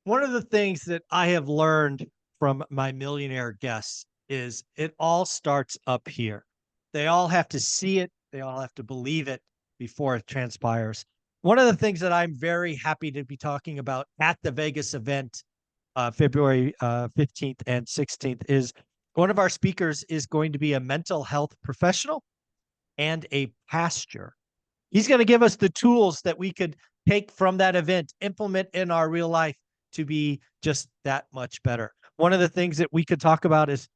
One of the things that I have learned from my millionaire guests is it all starts up here. They all have to see it, they all have to believe it before it transpires. One of the things that I'm very happy to be talking about at the Vegas event, February 15th and 16th, is one of our speakers is going to be a mental health professional and a pastor. He's going to give us the tools that we could take from that event, implement in our real life to be just that much better. One of the things that we could talk about is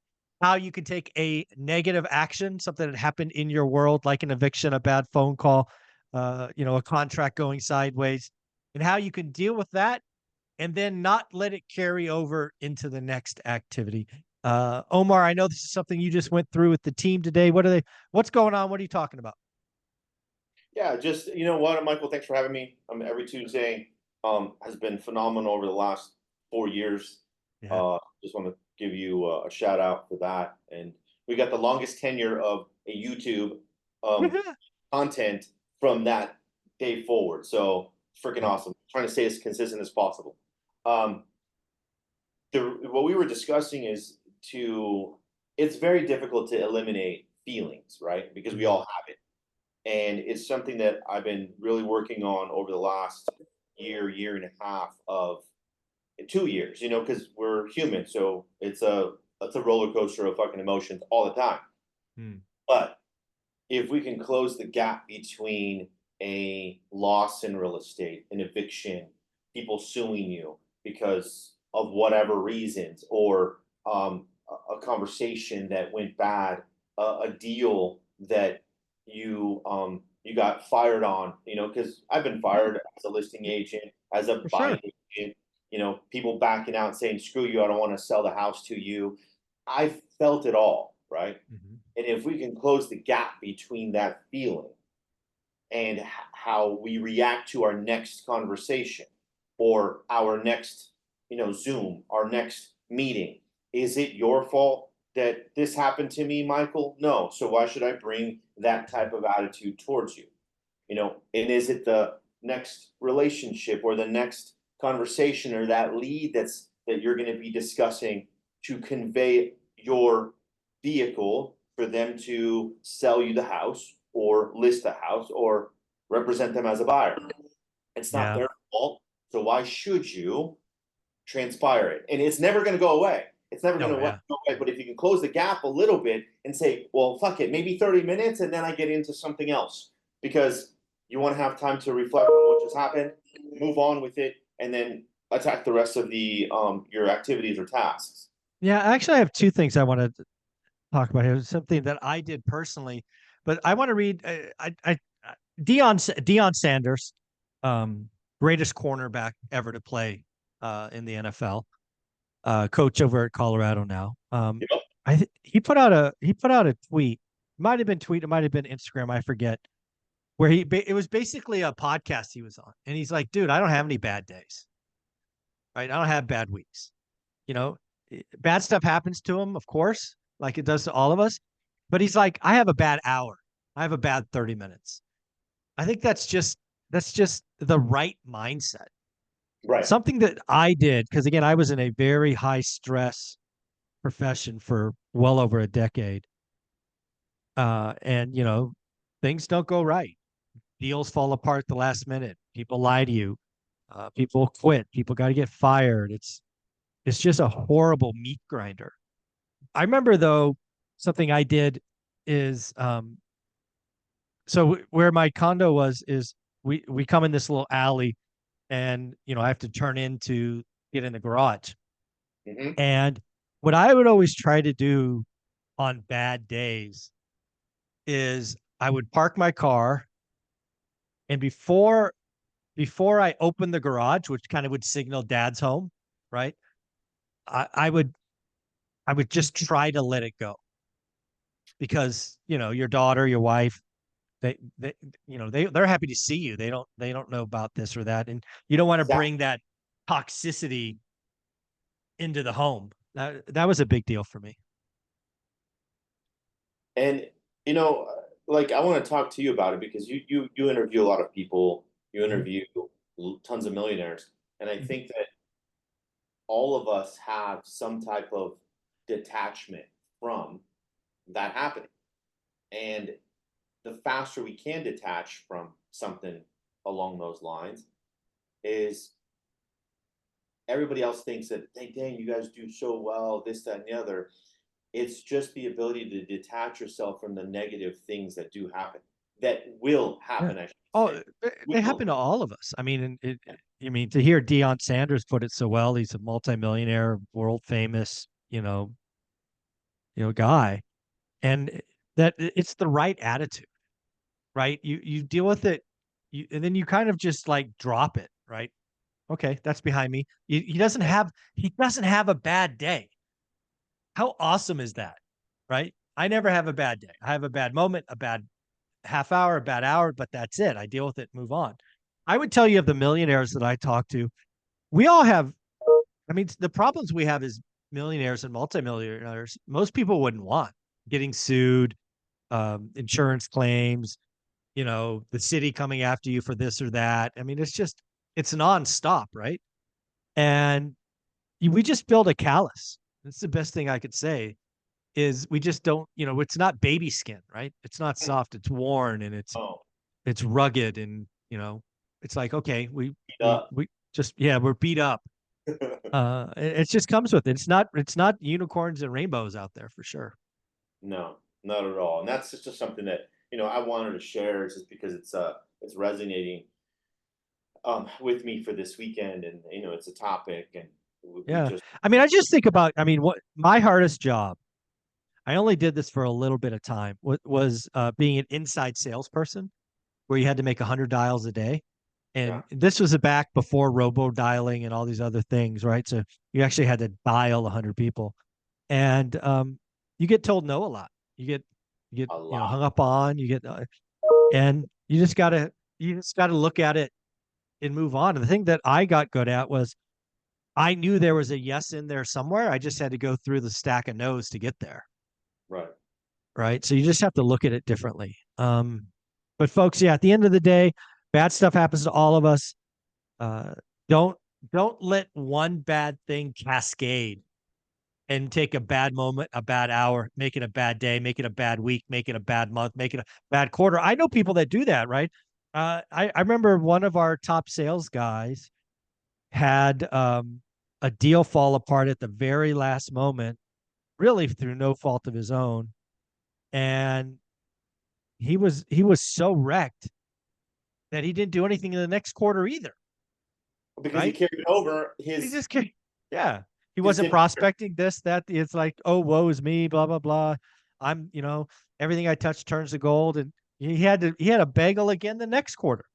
how you can take a negative action, something that happened in your world, like an eviction, a bad phone call, a contract going sideways, and how you can deal with that and then not let it carry over into the next activity. Omar, I know this is something you just went through with the team today. What's going on? What are you talking about? Yeah, just you know what, Michael, thanks for having me. Every Tuesday has been phenomenal over the last 4 years. Yeah. Just want to give you a shout out for that. And we got the longest tenure of a YouTube um, content from that day forward. So freaking Yeah. awesome. Trying to stay as consistent as possible. Um, what we were discussing is it's very difficult to eliminate feelings, right? Because we Mhm. all have it, and it's something that I've been really working on over the last year and a half of 2 years. Because we're human, so it's a roller coaster of fucking emotions all the time. Mm. But if we can close the gap between a loss in real estate, an eviction, people suing you because of whatever reasons, or a conversation that went bad, a deal that you got fired on, because I've been Yeah, fired as a listing agent, as a for buying sure. agent, people backing out saying, screw you, I don't want to sell the house to you. I felt it all, right? Mhm. And if we can close the gap between that feeling and how we react to our next conversation or our next, Zoom, our next meeting, is it your fault that this happened to me, Michael? No. So why should I bring that Mhm. type of attitude towards you? And is it the next relationship or the next conversation or that lead that you're going to be discussing to convey your vehicle for them to sell you the house or list the house or represent them as a buyer? It's not Yeah. their fault. So why should you transpire it? And it's never going to go away. It's never going Oh, to go yeah. away. But if you can close the gap a little bit and say, well, fuck it, maybe 30 minutes and then I get into something else, because you want to have time to reflect on what just happened, move on with it, and then attack the rest of the your activities or tasks. Yeah, actually, I have two things I want to talk about here. Something that I did personally, but I want to read. Dion Sanders, um, greatest cornerback ever to play in the NFL, coach over at Colorado now. Yep. He put out a tweet. Might have been tweet. It might have been Instagram. I forget. Where it was basically a podcast he was on, and he's like, "Dude, I don't have any bad days. Right? I don't have bad weeks. You know, bad stuff happens to him, of course, like it does to all of us. But he's like, I have a bad hour. I have a bad 30 minutes. I think that's just the right mindset. Right. Something that I did, because again, I was in a very high stress profession for well over a decade. And things don't go right. Deals fall apart the last minute. People lie to you. People quit. People got to get fired. It's just a horrible meat grinder. I remember though, something I did is so where my condo was is we come in this little alley, and I have to turn in to get in the garage. Hmm. And what I would always try to do on bad days is I would park my car, and before I open the garage, which kind of would signal dad's home, right? I would just try to let it go, because your daughter, your wife, they they're happy to see you. They don't know about this or that, and you don't want to Exactly. bring that toxicity into the home. That was a big deal for me. And you know, like I want to talk to you about it because you interview a lot of people, you Mhm. interview tons of millionaires, and I Mhm. think that all of us have some type of detachment from that happening. And the faster we can detach from something along those lines is everybody else thinks that, hey, dang, you guys do so well, this, that, and the other. It's just the ability to detach yourself from the negative things that do happen, that will Yeah. happen, I should Oh, say. they Will. happen to all of us. I mean, and I mean, to hear Dion Sanders put it so well, he's a multimillionaire, world famous, guy, and that it's the right attitude, right? You deal with it, and then you kind of just like drop it, right? Okay, that's behind me. He doesn't have a bad day. How awesome is that, right? I never have a bad day. I have a bad moment, a bad half hour, a bad hour, but that's it. I deal with it, move on. I would tell you of the millionaires that I talk to, we all have, I mean, the problems we have as millionaires and multimillionaires, most people wouldn't want getting sued, insurance claims, the city coming after you for this or that. I mean, it's nonstop, right? And we just build a callus. That's the best thing I could say is we just don't, it's not baby skin, right? It's not soft, it's worn and Oh, it's rugged and, it's like, okay, beat up. we just, yeah, we're beat up. It just comes with it. It's not unicorns and rainbows out there for sure. No, not at all. And that's just something that, I wanted to share just because it's resonating with me for this weekend, and it's a topic, and we Yeah. just I mean, I mean, what my hardest job, I only did this for a little bit of time, was being an inside salesperson where you had to make 100 dials a day. yeah, And this was back before robo dialing and all these other things, right? So you actually had to dial 100 people. And you get told no a lot. You get a lot. hung up on, and you just got to look at it and move on. And the thing that I got good at was I knew there was a yes in there somewhere. I just had to go through the stack of no's to get there. Right. Right. So you just have to look at it differently. But folks, yeah, at the end of the day, bad stuff happens to all of us. Uh, don't don't let one bad thing cascade and take a bad moment, a bad hour, make it a bad day, make it a bad week, make it a bad month, make it a bad quarter. I know people that do that, right? I remember one of our top sales guys had a deal fall apart at the very last moment, really through no fault of his own. And he was so wrecked that he didn't do anything in the next quarter either, Because he right? carried over He his just can't, yeah. He his wasn't demeanor. prospecting this, that. It's like, oh, woe is me, blah, blah, blah. Everything I touch turns to gold. And he had a bagel again the next quarter.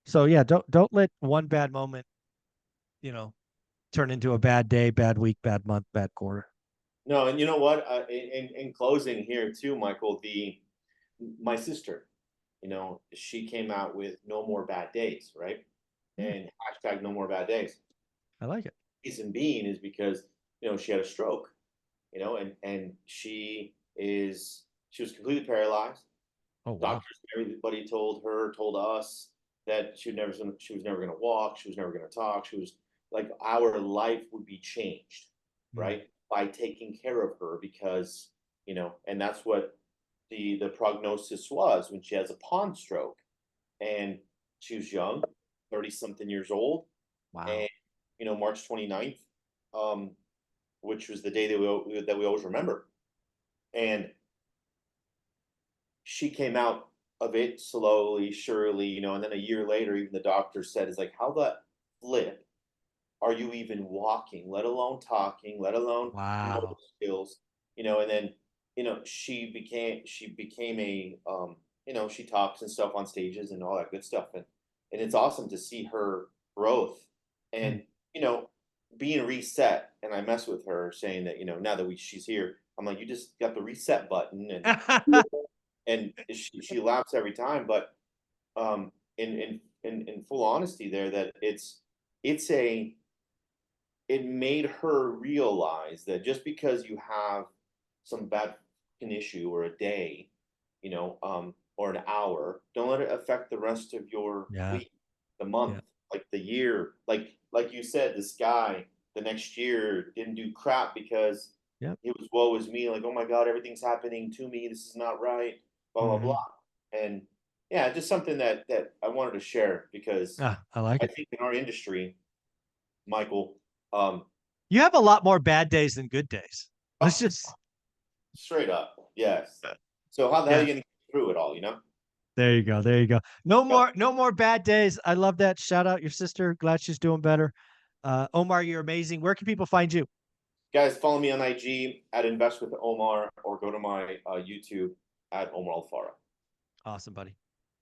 So yeah, don't let one bad moment, you know, turn into a bad day, bad week, bad month, bad quarter. No, and you know what? In closing here too, Michael, the my sister, she came out with no more bad days, right? Hmm, And hashtag no more bad days. I like it. Reason being is because she had a stroke, and she was completely paralyzed. Oh wow. Doctors, everybody told us that she was never going to walk, she was never going to talk, she was like our life would be changed, Hmm. right, by taking care of her because and that's what the prognosis was when she has a pawn stroke, and she was young, 30 something years old, Wow. and March 29th, um, which was the day that we always remember, and she came out of it slowly, surely, and then a year later, even the doctor said, "Is like, how the flip are you even walking, let alone talking, let alone motor Wow. skills?" And then she became she talks and stuff on stages and all that good stuff, and it's awesome to see her growth Hmm. and being reset. And I mess with her saying that now that she's here, I'm like, you just got the reset button, and she laughs every time. But in full honesty, there that it's a it made her realize that just because you have some bad fucking issue or a day, or an hour, don't let it affect the rest of your Yeah. week, the month, Yeah. like the year. Like you said, this guy the next year didn't do crap because Yep. it was woe is me, like, oh my God, everything's happening to me. This is not right, blah, blah, Mhm. blah. And yeah, just something that I wanted to share because Ah, I like I it. think in our industry, Michael, um, You have a lot more bad days than good days. Let's oh, just straight up, yes. So how the hell are yeah. you gonna get through it all, you know? There you go. There you go. No Yep. more, no more bad days. I love that. Shout out your sister. Glad she's doing better. Omar, you're amazing. Where can people find you? Guys, follow me on IG at Invest with Omar or go to my YouTube at Omar Alfaro. Awesome, buddy.